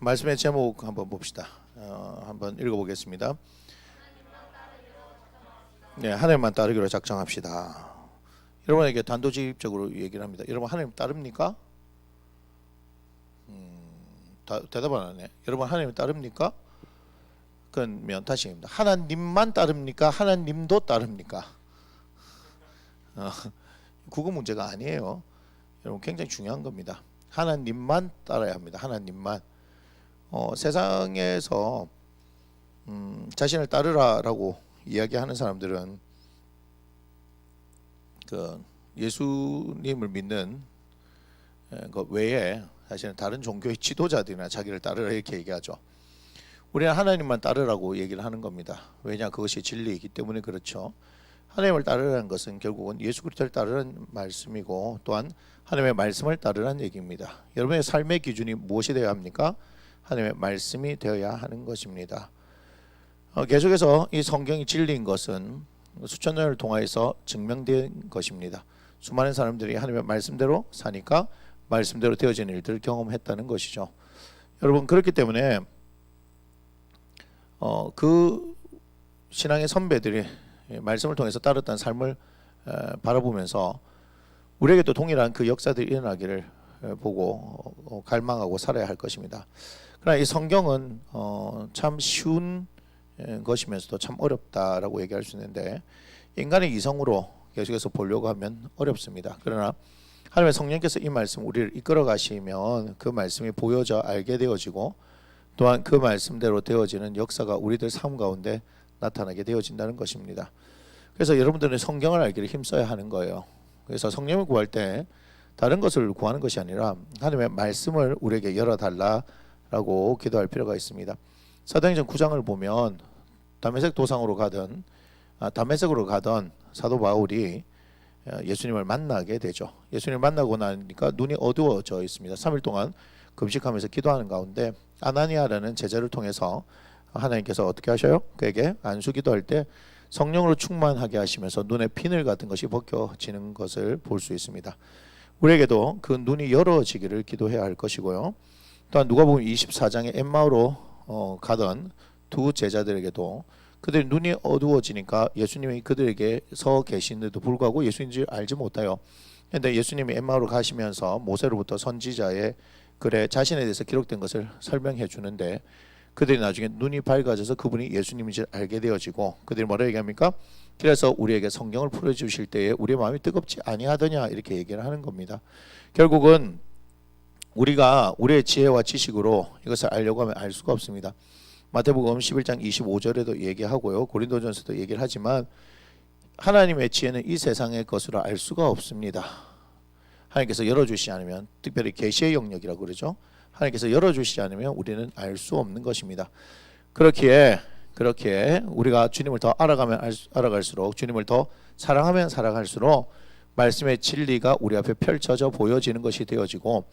말씀의 제목 한번 봅시다. 한번 읽어보겠습니다. 네, 하나님만 따르기로 작정합시다. 여러분에게 단도직입적으로 얘기를 합니다. 여러분 하나님 따릅니까? 대답 안 하네. 여러분 하나님 따릅니까? 그러면 다시 입니다. 하나님만 따릅니까? 하나님도 따릅니까? 그거 문제가 아니에요. 여러분 굉장히 중요한 겁니다. 하나님만 따라야 합니다. 하나님만. 세상에서 자신을 따르라라고 이야기하는 사람들은 그 예수님을 믿는 그 외에 사실은 다른 종교의 지도자들이나 자기를 따르라 이렇게 얘기하죠. 우리는 하나님만 따르라고 얘기를 하는 겁니다. 왜냐, 그것이 진리이기 때문에 그렇죠. 하나님을 따르라는 것은 결국은 예수 그리스도를 따르라는 말씀이고, 또한 하나님의 말씀을 따르라는 얘기입니다. 여러분의 삶의 기준이 무엇이 되어야 합니까? 하나님의 말씀이 되어야 하는 것입니다. 계속해서 이 성경이 진리인 것은 수천 년을 통하여서 증명된 것입니다. 수많은 사람들이 하나님의 말씀대로 사니까 말씀대로 되어지는 일들을 경험했다는 것이죠. 여러분, 그렇기 때문에 그 신앙의 선배들이 말씀을 통해서 따랐던 삶을 바라보면서 우리에게도 동일한 그 역사들이 일어나기를 보고 갈망하고 살아야 할 것입니다. 그러나 이 성경은 참 쉬운 것이면서도 참 어렵다라고 얘기할 수 있는데, 인간의 이성으로 계속해서 보려고 하면 어렵습니다. 그러나 하나님의 성령께서 이 말씀 우리를 이끌어 가시면 그 말씀이 보여져 알게 되어지고, 또한 그 말씀대로 되어지는 역사가 우리들 삶 가운데 나타나게 되어진다는 것입니다. 그래서 여러분들은 성경을 알기를 힘써야 하는 거예요. 그래서 성령을 구할 때 다른 것을 구하는 것이 아니라 하나님의 말씀을 우리에게 열어달라라고 기도할 필요가 있습니다. 사도행전 9장을 보면 다메섹으로 가던 사도 바울이 예수님을 만나게 되죠. 예수님을 만나고 나니까 눈이 어두워져 있습니다. 3일 동안 금식하면서 기도하는 가운데 아나니아라는 제자를 통해서 하나님께서 어떻게 하셔요? 그에게 안수기도할 때 성령으로 충만하게 하시면서 눈에 비늘 같은 것이 벗겨지는 것을 볼 수 있습니다. 우리에게도 그 눈이 열어지기를 기도해야 할 것이고요. 또한 누가복음 24장에 엠마오로 가던 두 제자들에게도 그들의 눈이 어두워지니까 예수님이 그들에게 서 계시는데도 불구하고 예수인지 알지 못해요. 그런데 예수님이 엠마오로 가시면서 모세로부터 선지자의 글에 자신에 대해서 기록된 것을 설명해 주는데, 그들이 나중에 눈이 밝아져서 그분이 예수님인지 알게 되어지고, 그들이 뭐라 얘기합니까? 그래서 우리에게 성경을 풀어주실 때에 우리의 마음이 뜨겁지 아니하더냐 이렇게 얘기를 하는 겁니다. 결국은 우리가 우리의 지혜와 지식으로 이것을 알려고 하면 알 수가 없습니다. 마태복음 11장 25절에도 얘기하고요, 고린도전서도 얘기를 하지만 하나님의 지혜는 이 세상의 것으로 알 수가 없습니다. 하나님께서 열어주시지 않으면, 특별히 계시의 영역이라고 그러죠. 하나님께서 열어주시지 않으면 우리는 알 수 없는 것입니다. 그렇게 우리가 주님을 더 알아갈수록, 주님을 더 사랑하면 사랑할수록 말씀의 진리가 우리 앞에 펼쳐져 보여지는 것이 되어지고,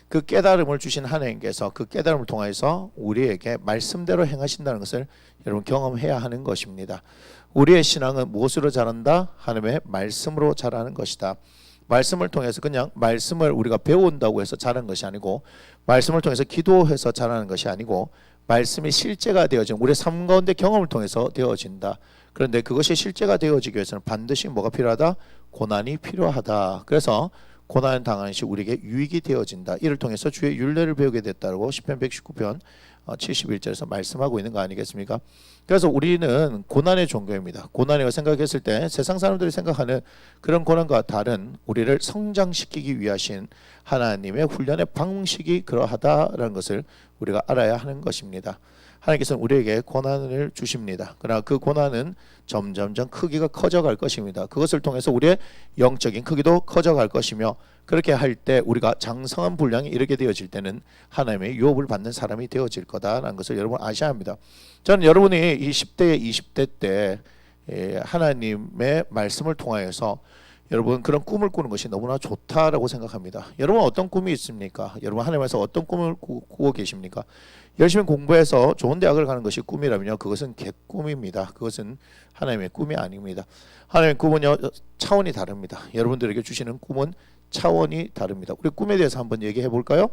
그 깨달음을 주신 하나님께서 그 깨달음을 통해서 우리에게 말씀대로 행하신다는 것을 여러분 경험해야 하는 것입니다. 우리의 신앙은 무엇으로 자란다? 하나님의 말씀으로 자라는 것이다. 말씀을 통해서 그냥 말씀을 우리가 배운다고 해서 자라는 것이 아니고, 말씀을 통해서 기도해서 자라는 것이 아니고, 말씀이 실제가 되어진 우리의 삶 가운데 경험을 통해서 되어진다. 그런데 그것이 실제가 되어지기 위해서는 반드시 뭐가 필요하다? 고난이 필요하다. 그래서 고난 당하는 것이 우리에게 유익이 되어진다. 이를 통해서 주의 율례를 배우게 됐다고 시편 119편 71절에서 말씀하고 있는 거 아니겠습니까? 그래서 우리는 고난의 종교입니다. 고난이라고 생각했을 때 세상 사람들이 생각하는 그런 고난과 다른 우리를 성장시키기 위하신 하나님의 훈련의 방식이 그러하다라는 것을 우리가 알아야 하는 것입니다. 하나님께서는 우리에게 고난을 주십니다. 그러나 그 고난은 점점점 크기가 커져갈 것입니다. 그것을 통해서 우리의 영적인 크기도 커져갈 것이며, 그렇게 할 때 우리가 장성한 분량에 이르게 되어질 때는 하나님의 유업을 받는 사람이 되어질 거다라는 것을 여러분 아셔야 합니다. 저는 여러분이 이 10대, 20대 때 하나님의 말씀을 통하여서 여러분 그런 꿈을 꾸는 것이 너무나 좋다라고 생각합니다. 여러분 어떤 꿈이 있습니까? 여러분 하나님께서 어떤 꿈을 꾸고 계십니까? 열심히 공부해서 좋은 대학을 가는 것이 꿈이라면요, 그것은 개꿈입니다. 그것은 하나님의 꿈이 아닙니다. 하나님의 꿈은요 차원이 다릅니다. 여러분들에게 주시는 꿈은 차원이 다릅니다. 우리 꿈에 대해서 한번 얘기해 볼까요?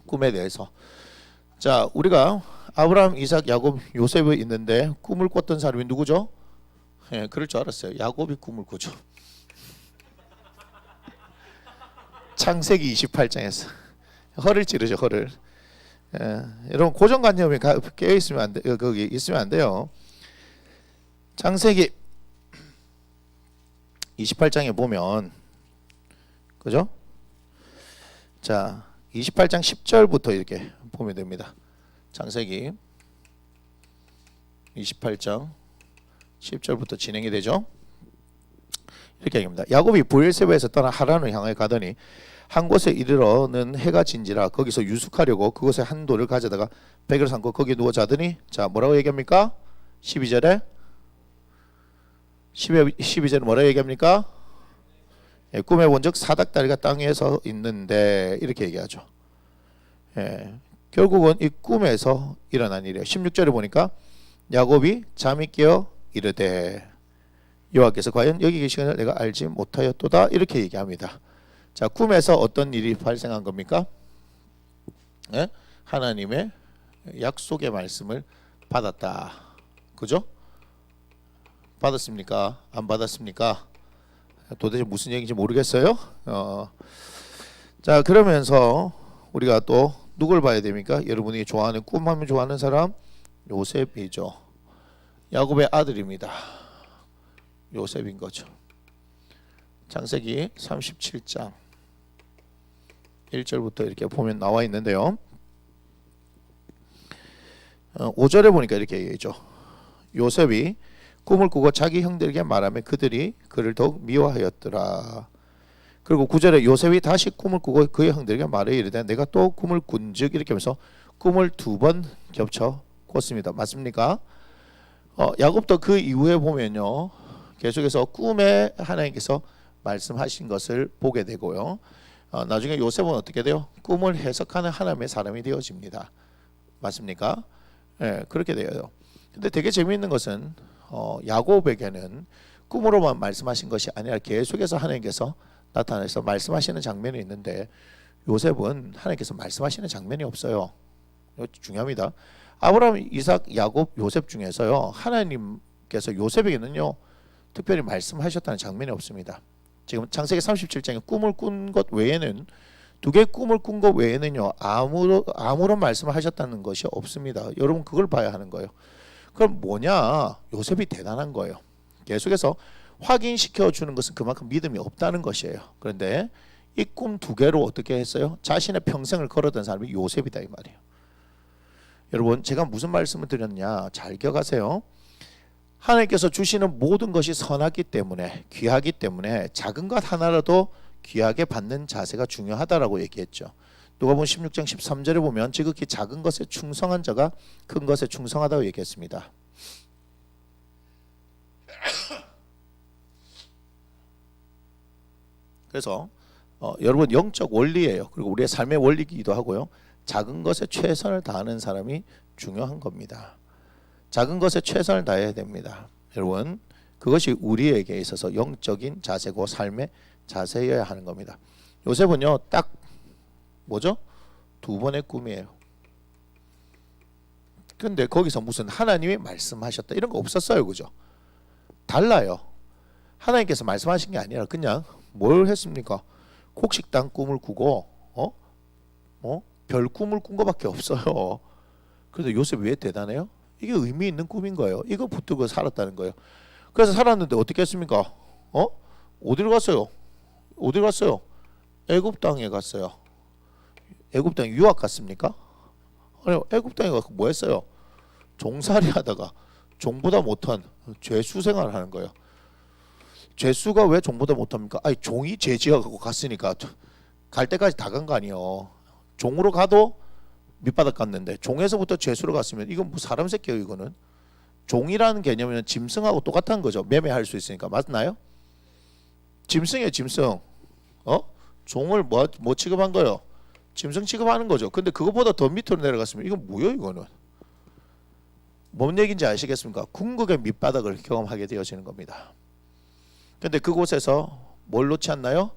꿈에 대해서 자, 우리가 아브라함, 이삭, 야곱, 요셉이 있는데 꿈을 꿨던 사람이 누구죠? 예, 그럴 줄 알았어요. 야곱이 꿈을 꾸죠. 창세기 28장에서 허를 찌르죠, 허를. 예, 여러분 고정관념이 깨어 있으면 안 돼, 거기 있으면 안 돼요. 창세기 28장에 보면, 그죠? 자, 28장 10절부터 이렇게 보면 됩니다. 창세기 28장 10절부터 진행이 되죠. 이렇게 얘기합니다. 야곱이 브엘세바에서 떠나 하란을 향하여 가더니 한 곳에 이르러는 해가 진지라 거기서 유숙하려고 그곳에 한 돌을 가져다가 베개를 삼고 거기에 누워 자더니, 자, 뭐라고 얘기합니까? 12절에 12절에 뭐라고 얘기합니까? 예, 꿈에 본즉 사닥다리가 땅에 서 있는데 이렇게 얘기하죠. 예, 결국은 이 꿈에서 일어난 일이에요. 16절에 보니까 야곱이 잠이 깨어 이르되 여호와께서 과연 여기 계시거늘 내가 알지 못하였도다 이렇게 얘기합니다. 자, 꿈에서 어떤 일이 발생한 겁니까? 예? 하나님의 약속의 말씀을 받았다. 그죠? 받았습니까? 안 받았습니까? 도대체 무슨 얘기인지 모르겠어요. 자, 그러면서 우리가 또 누굴 봐야 됩니까? 여러분이 좋아하는, 꿈하면 좋아하는 사람 요셉이죠. 야곱의 아들입니다. 요셉인 거죠. 창세기 37장 1절부터 이렇게 보면 나와 있는데요. 5절에 보니까 이렇게 얘기하죠. 요셉이 꿈을 꾸고 자기 형들에게 말하며 그들이 그를 더욱 미워하였더라. 그리고 9절에 요셉이 다시 꿈을 꾸고 그의 형들에게 말해 이르되 내가 또 꿈을 꾼즉 이렇게 하면서 꿈을 2번 겹쳐 꿨습니다. 맞습니까? 야곱도 그 이후에 보면요, 계속해서 꿈에 하나님께서 말씀하신 것을 보게 되고요. 나중에 요셉은 어떻게 돼요? 꿈을 해석하는 하나님의 사람이 되어집니다. 맞습니까? 예, 그렇게 돼요. 근데 되게 재미있는 것은 야곱에게는 꿈으로만 말씀하신 것이 아니라 계속해서 하나님께서 나타나서 말씀하시는 장면이 있는데 요셉은 하나님께서 말씀하시는 장면이 없어요. 이거 중요합니다. 아브라함, 이삭, 야곱, 요셉 중에서요, 하나님께서 요셉에게는요 특별히 말씀하셨다는 장면이 없습니다. 지금 창세기 37장에 꿈을 꾼 것 외에는, 두 개의 꿈을 꾼 것 외에는요 아무런 말씀을 하셨다는 것이 없습니다. 여러분 그걸 봐야 하는 거예요. 그럼 뭐냐? 요셉이 대단한 거예요. 계속해서 확인시켜 주는 것은 그만큼 믿음이 없다는 것이에요. 그런데 이 꿈 2개로 어떻게 했어요? 자신의 평생을 걸었던 사람이 요셉이다 이 말이에요. 여러분 제가 무슨 말씀을 드렸냐 잘 기억하세요. 하나님께서 주시는 모든 것이 선하기 때문에, 귀하기 때문에 작은 것 하나라도 귀하게 받는 자세가 중요하다라고 얘기했죠. 누가복음 16장 13절에 보면 지극히 작은 것에 충성한 자가 큰 것에 충성하다고 얘기했습니다. 그래서 여러분 영적 원리예요. 그리고 우리의 삶의 원리이기도 하고요. 작은 것에 최선을 다하는 사람이 중요한 겁니다. 작은 것에 최선을 다해야 됩니다. 여러분 그것이 우리에게 있어서 영적인 자세고 삶의 자세여야 하는 겁니다. 요셉은요 딱 뭐죠? 2번의 꿈이에요. 근데 거기서 무슨 하나님이 말씀하셨다 이런 거 없었어요. 그죠? 달라요. 하나님께서 말씀하신 게 아니라 그냥 뭘 했습니까? 곡식당 꿈을 꾸고 별 꿈을 꾼 거밖에 없어요. 그래서 요셉이 왜 대단해요? 이게 의미 있는 꿈인 거예요. 이거 붙들고 살았다는 거예요. 그래서 살았는데 어떻게 했습니까? 어디로 갔어요? 어디로 갔어요? 애굽 땅에 갔어요. 애굽 땅에 유학 갔습니까? 아니, 애굽 땅에 가서 뭐 했어요? 종살이 하다가 종보다 못한 죄수 생활을 하는 거예요. 죄수가 왜 종보다 못합니까? 아니 종이 죄지어갖고 갔으니까 갈 때까지 다 간 거 아니에요. 종으로 가도 밑바닥 갔는데 종에서부터 죄수로 갔으면 이건 뭐 사람 새끼예요. 이거는 종이라는 개념은 짐승하고 똑같은 거죠. 매매할 수 있으니까. 맞나요? 짐승이에요. 짐승. 종을 뭐 취급한 거예요? 짐승 취급하는 거죠. 근데 그것보다 더 밑으로 내려갔으면 이건 뭐예요? 이거는 뭔 얘기인지 아시겠습니까? 궁극의 밑바닥을 경험하게 되어지는 겁니다. 근데 그곳에서 뭘 놓지 않나요?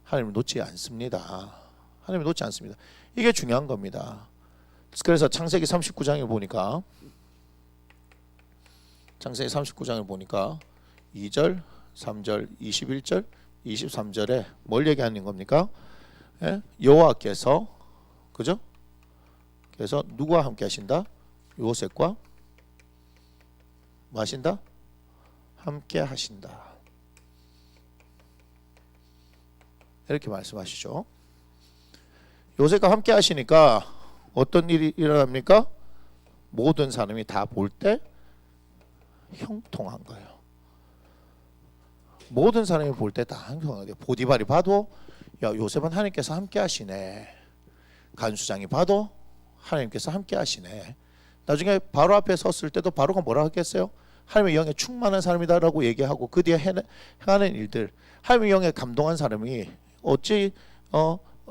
하나님을 놓지 않습니다. 하나님을 놓지 않습니다. 이게 중요한 겁니다. 그래서 창세기 39장을 보니까 창세기 39장을 보니까 2절, 3절, 21절, 23절에 뭘 얘기하는 겁니까? 예? 여호와께서 그죠? 그래서 누구와 함께 하신다? 요셉과 뭐 하신다? 함께 하신다. 이렇게 말씀하시죠. 요셉과 함께 하시니까 어떤 일이 일어납니까? 모든 사람이 다 볼 때 형통한 거예요. 모든 사람이 볼 때 다 형통한 거예요. 보디발이 봐도 야, 요셉은 하나님께서 함께 하시네. 간수장이 봐도 하나님께서 함께 하시네. 나중에 바로 앞에 섰을 때도 바로가 뭐라 하겠어요? 하나님의 영에 충만한 사람이다라고 얘기하고 그 뒤에 행하는 일들, 하나님의 영에 감동한 사람이 어찌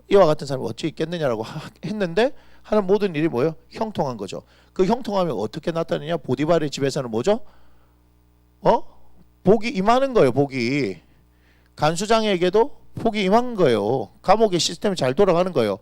이와 같은 사람이 어찌 있겠느냐라고 했는데 하는 모든 일이 뭐예요? 형통한 거죠. 그 형통함이 어떻게 나타내냐? 보디발의 집에서는 뭐죠? 복이 임하는 거예요. 복이 간수장에게도 복이 임한 거예요. 감옥의 시스템이 잘 돌아가는 거예요.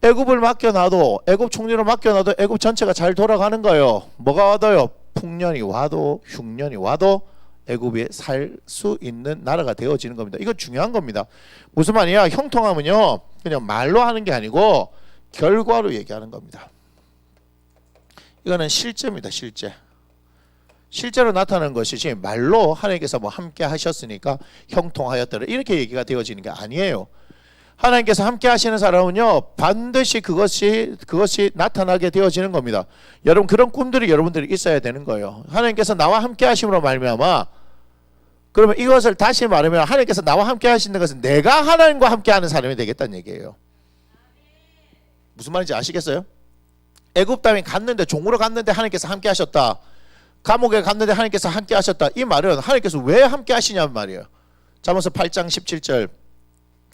애굽을 맡겨놔도 애굽 총리로 맡겨놔도 애굽 전체가 잘 돌아가는 거예요. 뭐가 와도요? 풍년이 와도 흉년이 와도 애굽에 살 수 있는 나라가 되어지는 겁니다. 이거 중요한 겁니다. 무슨 말이야? 형통함은요 그냥 말로 하는 게 아니고 결과로 얘기하는 겁니다. 이거는 실제입니다. 실제로 나타나는 것이지 말로 하나님께서 뭐 함께 하셨으니까 형통하였더라 이렇게 얘기가 되어지는 게 아니에요. 하나님께서 함께 하시는 사람은요 반드시 그것이 나타나게 되어지는 겁니다. 여러분 그런 꿈들이 여러분들이 있어야 되는 거예요. 하나님께서 나와 함께 하심으로 말미암아 그러면 이것을 다시 말하면 하나님께서 나와 함께 하시는 것은 내가 하나님과 함께 하는 사람이 되겠다는 얘기예요. 무슨 말인지 아시겠어요? 애굽 땅에 갔는데 종으로 갔는데 하나님께서 함께 하셨다. 감옥에 갔는데 하나님께서 함께 하셨다. 이 말은 하나님께서 왜 함께 하시냐는 말이에요. 잠언서 8장 17절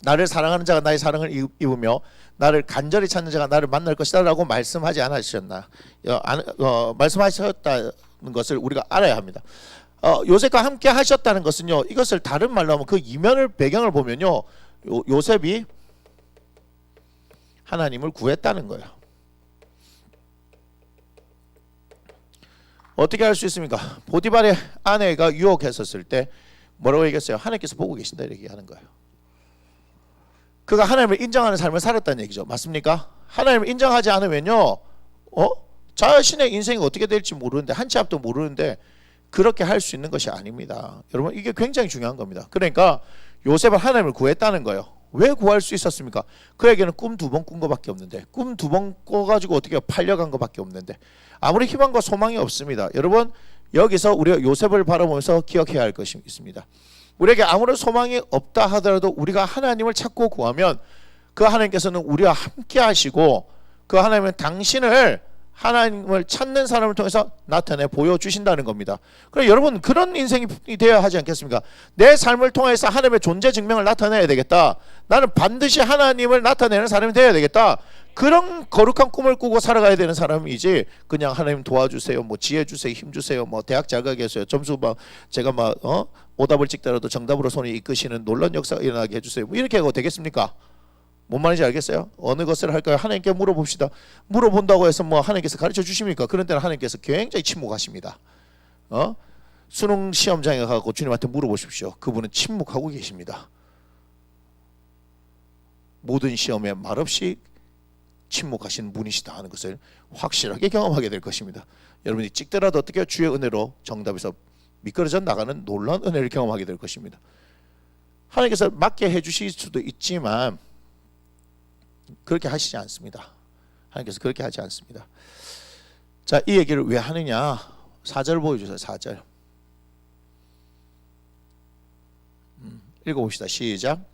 나를 사랑하는 자가 나의 사랑을 입으며 나를 간절히 찾는 자가 나를 만날 것이다 라고 말씀하지 않으셨나 말씀하셨다는 것을 우리가 알아야 합니다. 요셉과 함께 하셨다는 것은요 이것을 다른 말로 하면 그 이면을 배경을 보면요 요셉이 하나님을 구했다는 거예요. 어떻게 할 수 있습니까? 보디발의 아내가 유혹했었을 때 뭐라고 얘기했어요? 하나님께서 보고 계신다 이렇게 얘기하는 거예요. 그가 하나님을 인정하는 삶을 살았다는 얘기죠. 맞습니까? 하나님을 인정하지 않으면요 자신의 인생이 어떻게 될지 모르는데 한 치 앞도 모르는데 그렇게 할 수 있는 것이 아닙니다. 여러분 이게 굉장히 중요한 겁니다. 그러니까 요셉은 하나님을 구했다는 거예요. 왜 구할 수 있었습니까? 그에게는 꿈 2번 꾼 것밖에 없는데 꿈 2번 꿔가지고 어떻게 팔려간 것밖에 없는데 아무리 희망과 소망이 없습니다. 여러분 여기서 우리가 요셉을 바라보면서 기억해야 할 것이 있습니다. 우리에게 아무런 소망이 없다 하더라도 우리가 하나님을 찾고 구하면 그 하나님께서는 우리와 함께 하시고 그 하나님은 하나님을 찾는 사람을 통해서 나타내 보여주신다는 겁니다. 그럼 여러분 그런 인생이 되어야 하지 않겠습니까? 내 삶을 통해서 하나님의 존재 증명을 나타내야 되겠다. 나는 반드시 하나님을 나타내는 사람이 되어야 되겠다. 그런 거룩한 꿈을 꾸고 살아가야 되는 사람이지 그냥 하나님 도와주세요, 뭐 지혜 주세요, 힘 주세요, 뭐 대학 자격해서요, 점수 막 제가 막 오답을 찍더라도 정답으로 손이 이끄시는 놀라운 역사가 일어나게 해주세요. 뭐 이렇게 하고 되겠습니까? 뭔 말인지 알겠어요? 어느 것을 할까요? 하나님께 물어봅시다. 물어본다고 해서 뭐 하나님께서 가르쳐 주십니까? 그런 때는 하나님께서 굉장히 침묵하십니다. 수능 시험장에 가고 주님한테 물어보십시오. 그분은 침묵하고 계십니다. 모든 시험에 말없이 침묵하시는 분이시다 하는 것을 확실하게 경험하게 될 것입니다. 여러분이 찍더라도 어떻게 주의 은혜로 정답에서 미끄러져 나가는 놀라운 은혜를 경험하게 될 것입니다. 하나님께서 맞게 해주실 수도 있지만 그렇게 하시지 않습니다. 하나님께서 그렇게 하지 않습니다. 자, 이 얘기를 왜 하느냐? 4절 보여주세요. 4절 읽어봅시다. 시작.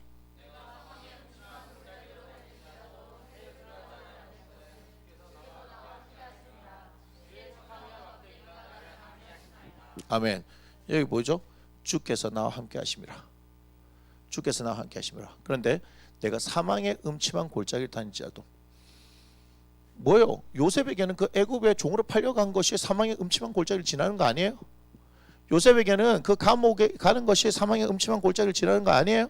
아멘. 여기 뭐죠? 주께서 나와 함께 하심이라. 주께서 나와 함께 하심이라. 그런데 내가 사망의 음침한 골짜기를 다닐지라도 뭐요? 요셉에게는 그 애굽의 종으로 팔려간 것이 사망의 음침한 골짜기를 지나는 거 아니에요? 요셉에게는 그 감옥에 가는 것이 사망의 음침한 골짜기를 지나는 거 아니에요?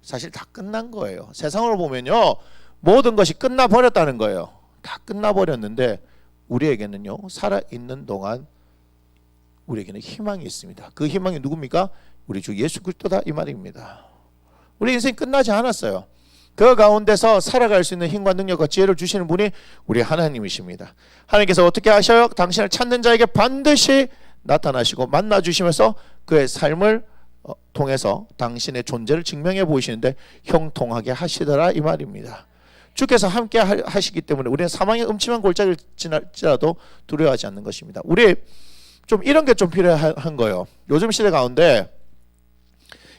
사실 다 끝난 거예요. 세상으로 보면요 모든 것이 끝나버렸다는 거예요. 다 끝나버렸는데 우리에게는요, 살아있는 동안 우리에게는 희망이 있습니다. 그 희망이 누굽니까? 우리 주 예수 그리스도다 이 말입니다. 우리 인생 끝나지 않았어요. 그 가운데서 살아갈 수 있는 힘과 능력과 지혜를 주시는 분이 우리 하나님이십니다. 하나님께서 어떻게 하셔요? 당신을 찾는 자에게 반드시 나타나시고 만나주시면서 그의 삶을 통해서 당신의 존재를 증명해 보이시는데 형통하게 하시더라 이 말입니다. 주께서 함께 하시기 때문에 우리는 사망의 음침한 골짜기를 지날지라도 두려워하지 않는 것입니다. 우리 좀 이런 게 좀 필요한 거예요. 요즘 시대 가운데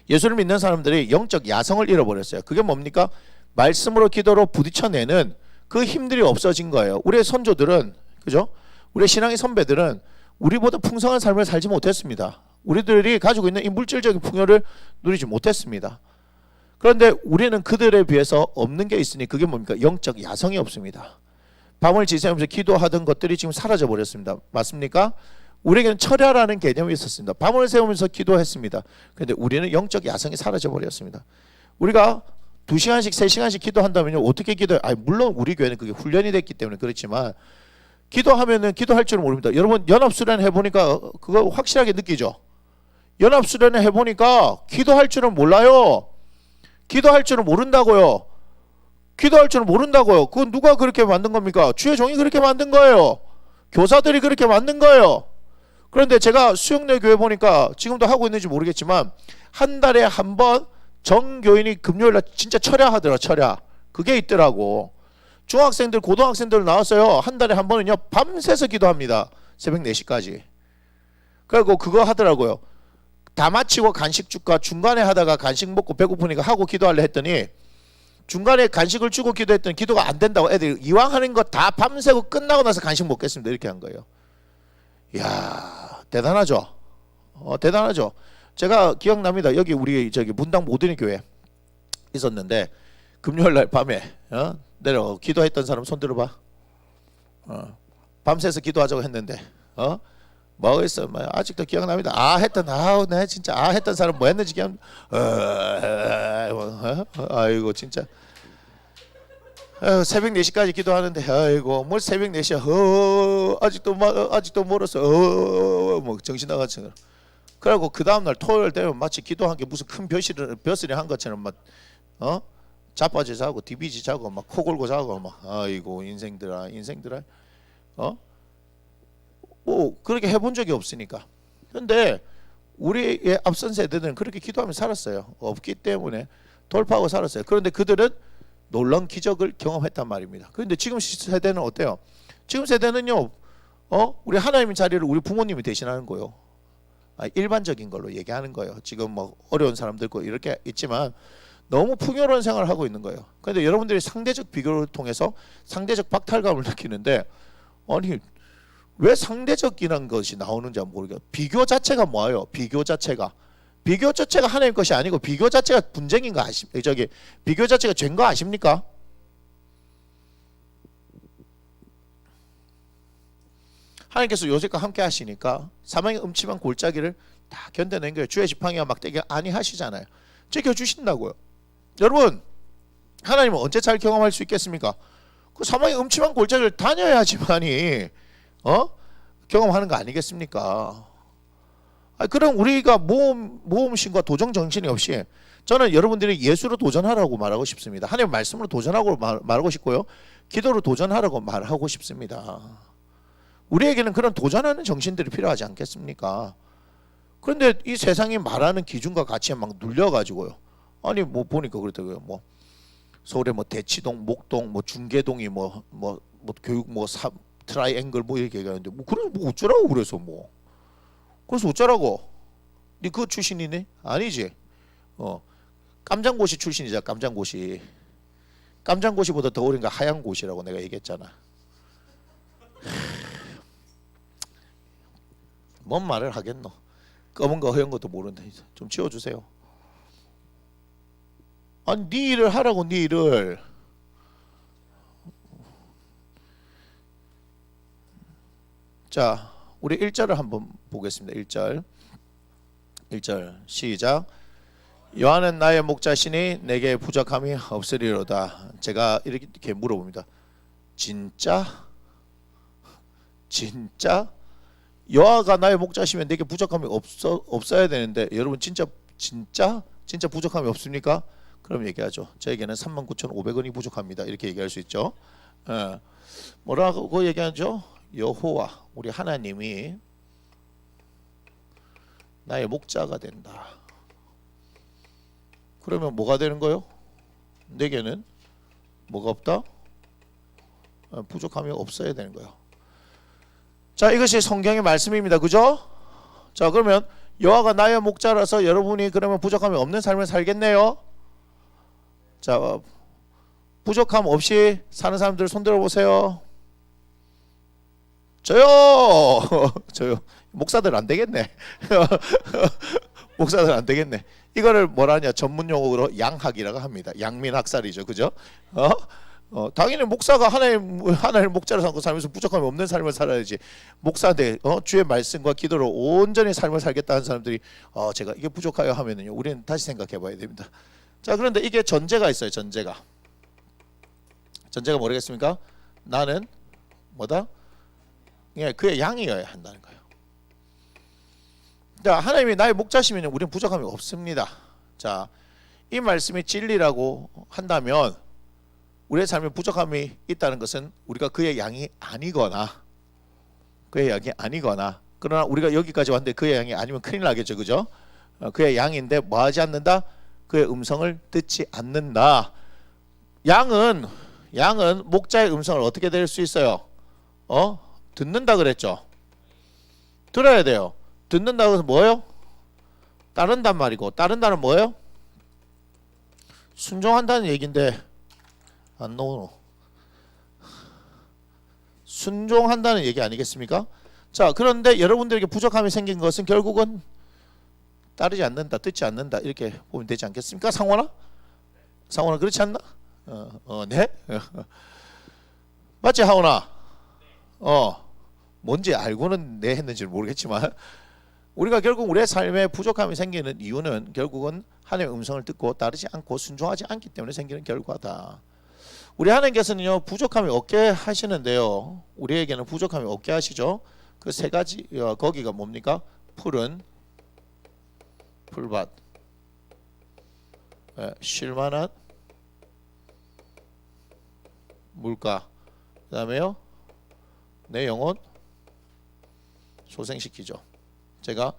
예수를 믿는 사람들이 영적 야성을 잃어버렸어요. 그게 뭡니까? 말씀으로 기도로 부딪혀내는 그 힘들이 없어진 거예요. 우리의 선조들은, 그죠? 우리의 신앙의 선배들은 우리보다 풍성한 삶을 살지 못했습니다. 우리들이 가지고 있는 이 물질적인 풍요를 누리지 못했습니다. 그런데 우리는 그들에 비해서 없는 게 있으니 그게 뭡니까? 영적 야성이 없습니다. 밤을 지새우면서 기도하던 것들이 지금 사라져 버렸습니다. 맞습니까? 우리에게는 철야라는 개념이 있었습니다. 밤을 새우면서 기도했습니다. 그런데 우리는 영적 야성이 사라져 버렸습니다. 우리가 2시간씩 3시간씩 기도한다면요, 어떻게 기도해요? 물론 우리 교회는 그게 훈련이 됐기 때문에 그렇지만 기도하면은 기도할 줄은 모릅니다. 여러분 연합수련 해보니까 그거 확실하게 느끼죠? 연합수련을 해보니까 기도할 줄은 몰라요. 기도할 줄은 모른다고요. 기도할 줄은 모른다고요. 그건 누가 그렇게 만든 겁니까? 주의 종이 그렇게 만든 거예요. 교사들이 그렇게 만든 거예요. 그런데 제가 수영대 교회 보니까 지금도 하고 있는지 모르겠지만 한 달에 한 번 정교인이 금요일날 진짜 철야하더라. 철야. 그게 있더라고. 중학생들 고등학생들 나왔어요. 한 달에 한 번은요 밤새서 기도합니다. 새벽 4시까지. 그리고 그거 하더라고요. 다 마치고 간식 줄까 중간에 하다가 간식 먹고 배고프니까 하고 기도하려 했더니 중간에 간식을 주고 기도했더니 기도가 안 된다고 애들이 이왕 하는 거 다 밤새고 끝나고 나서 간식 먹겠습니다 이렇게 한 거예요. 이야 대단하죠. 대단하죠. 제가 기억납니다. 여기 우리 저기 문당 모든의 교회 있었는데 금요일날 밤에 내려 기도했던 사람 손 들어봐. 밤새서 기도하자고 했는데 뭐겠어? 아직도 기억납니다. 네 진짜 했던 사람 뭐 했는지 기억. 아이고 진짜. 새벽 4시까지 기도하는데 아이고 뭘 새벽 4시야. 아직도 멀었어. 뭐 정신 나가처럼. 그리고 그 다음 날 토요일 되면 마치 기도한 게 무슨 큰 벼슬이 한 것처럼 막 자빠져 자고 디비지 자고 막 코 골고 자고 막 아이고 인생들아 뭐 그렇게 해본 적이 없으니까. 그런데 우리의 앞선 세대들은 그렇게 기도하며 살았어요. 없기 때문에 돌파하고 살았어요. 그런데 그들은 놀라운 기적을 경험했단 말입니다. 그런데 지금 세대는 어때요? 지금 세대는요, 우리 하나님의 자리를 우리 부모님이 대신하는 거예요. 일반적인 걸로 얘기하는 거예요. 지금 뭐 어려운 사람들 있고 이렇게 있지만 너무 풍요로운 생활을 하고 있는 거예요. 그런데 여러분들이 상대적 비교를 통해서 상대적 박탈감을 느끼는데 아니 왜 상대적이라는 것이 나오는지 모르겠어요. 비교 자체가 뭐예요? 비교 자체가 하나님 것이 아니고 비교 자체가 분쟁인 거 비교 자체가 죄인 거 아십니까? 하나님께서 요셉과 함께 하시니까 사망의 음침한 골짜기를 다 견뎌낸 거예요. 주의 지팡이와 막대기가 아니하시잖아요. 지켜주신다고요. 여러분 하나님은 언제 잘 경험할 수 있겠습니까? 그 사망의 음침한 골짜기를 다녀야지만이 경험하는 거 아니겠습니까? 그럼 우리가 모험심과 도전 정신이 없이 저는 여러분들이 예수로 도전하라고 말하고 싶습니다. 하나님의 말씀으로 도전하고 말하고 싶고요. 기도로 도전하라고 말하고 싶습니다. 우리에게는 그런 도전하는 정신들이 필요하지 않겠습니까? 그런데 이 세상이 말하는 기준과 가치에 막 눌려가지고요. 아니 뭐 보니까 그렇다고요. 뭐 서울에 뭐 대치동, 목동, 뭐 중계동이 뭐 교육 트라이앵글 뭐 이렇게 얘기하는데 그래 뭐 어쩌라고 그래서 어쩌라고? 니 그거 출신이네? 아니지. 깜장고시 출신이자 깜장고시. 깜장고시보다 더 어린 거 하얀고시라고 내가 얘기했잖아. 뭔 말을 하겠노? 검은 거 허연 것도 모르는데 좀 치워주세요. 아니 네 일을 하라고 네 일을. 자 우리 1절을 한번 보겠습니다. 1절 시작. 요한은 나의 목자시니 내게 부족함이 없으리로다. 제가 이렇게 물어봅니다. 진짜 여호와가 나의 목자시면 내게 부족함이 없어야 되는데 여러분 진짜 부족함이 없습니까? 그럼 얘기하죠. 저에게는 39,500원이 부족합니다. 이렇게 얘기할 수 있죠. 뭐라고 얘기하죠? 여호와 우리 하나님이 나의 목자가 된다. 그러면 뭐가 되는 거요? 내게는 뭐가 없다? 부족함이 없어야 되는 거예요. 자, 이것이 성경의 말씀입니다. 그죠? 자, 그러면 여호와가 나의 목자라서 여러분이 그러면 부족함이 없는 삶을 살겠네요. 자, 부족함 없이 사는 사람들 손 들어보세요. 저요. 목사들 안 되겠네. 목사들 안 되겠네. 이거를 뭐라냐 전문 용어로 양학이라고 합니다. 양민학살이죠, 그죠? 당연히 목사가 하나님 목자로 삼고 살면서 부족함이 없는 삶을 살아야지. 목사대 주의 말씀과 기도로 온전히 삶을 살겠다 하는 사람들이 제가 이게 부족하여 하면은요, 우리는 다시 생각해봐야 됩니다. 자, 그런데 이게 전제가 있어요. 전제가 모르겠습니까? 나는 뭐다? 예, 그의 양이어야 한다는 거예요. 자, 하나님이 나의 목자시면 우리는 부족함이 없습니다. 자, 이 말씀이 진리라고 한다면 우리의 삶에 부족함이 있다는 것은 우리가 그의 양이 아니거나 그러나 우리가 여기까지 왔는데 그의 양이 아니면 큰일 나겠죠, 그죠? 그의 양인데 뭐하지 않는다? 그의 음성을 듣지 않는다. 양은 목자의 음성을 어떻게 들을 수 있어요? 듣는다 그랬죠. 들어야 돼요. 듣는다고 해서 뭐예요? 따른단 말이고, 따른다는 뭐예요? 순종한다는 얘기인데 안 나오노. 순종한다는 얘기 아니겠습니까? 자, 그런데 여러분들에게 부족함이 생긴 것은 결국은 따르지 않는다, 듣지 않는다 이렇게 보면 되지 않겠습니까? 상원아 그렇지 않나? 네? 맞지 하원아? 뭔지 알고는 네 했는지는 모르겠지만 우리가 결국 우리의 삶에 부족함이 생기는 이유는 결국은 하나님의 음성을 듣고 따르지 않고 순종하지 않기 때문에 생기는 결과다. 우리 하나님께서는요 부족함이 없게 하시는데요, 우리에게는 부족함이 없게 하시죠. 그 세 가지 거기가 뭡니까? 풀밭, 쉴만한 물가, 그 다음에요 내 영혼 소생시키죠. 제가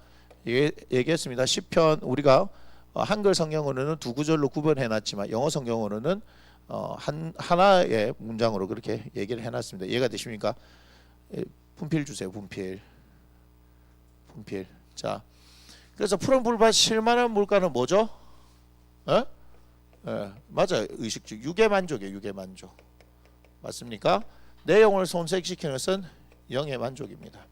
얘기했습니다. 시편 우리가 한글 성경으로는 두 구절로 구분해놨지만 영어 성경으로는 하나의 문장으로 그렇게 얘기를 해놨습니다. 이해가 되십니까? 분필 주세요. 분필. 자, 그래서 푸른 불밭 쉴만한 물가는 뭐죠? 맞아요. 의식주 유괴만족이에요. 유괴만족 맞습니까? 내 영혼을 손색시키는 것은 영의 만족입니다.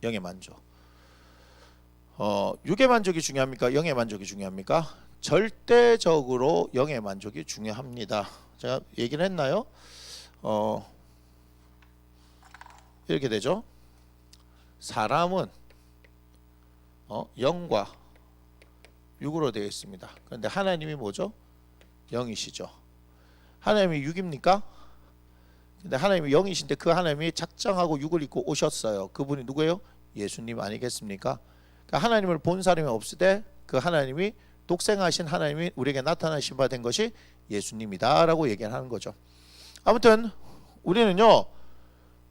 영의 만족. 육의 만족이 중요합니까? 영의 만족이 중요합니까? 절대적으로 영의 만족이 중요합니다. 제가 얘기를 했나요? 이렇게 되죠. 사람은 영과 육으로 되어 있습니다. 그런데 하나님이 뭐죠? 영이시죠. 하나님이 육입니까? 근데 하나님이 영이신데 그 하나님이 작정하고 육을 입고 오셨어요. 그분이 누구예요? 예수님 아니겠습니까? 그러니까 하나님을 본 사람이 없을 때 그 하나님이 독생하신 하나님이 우리에게 나타나신 바 된 것이 예수님이다 라고 얘기를 하는 거죠. 아무튼 우리는요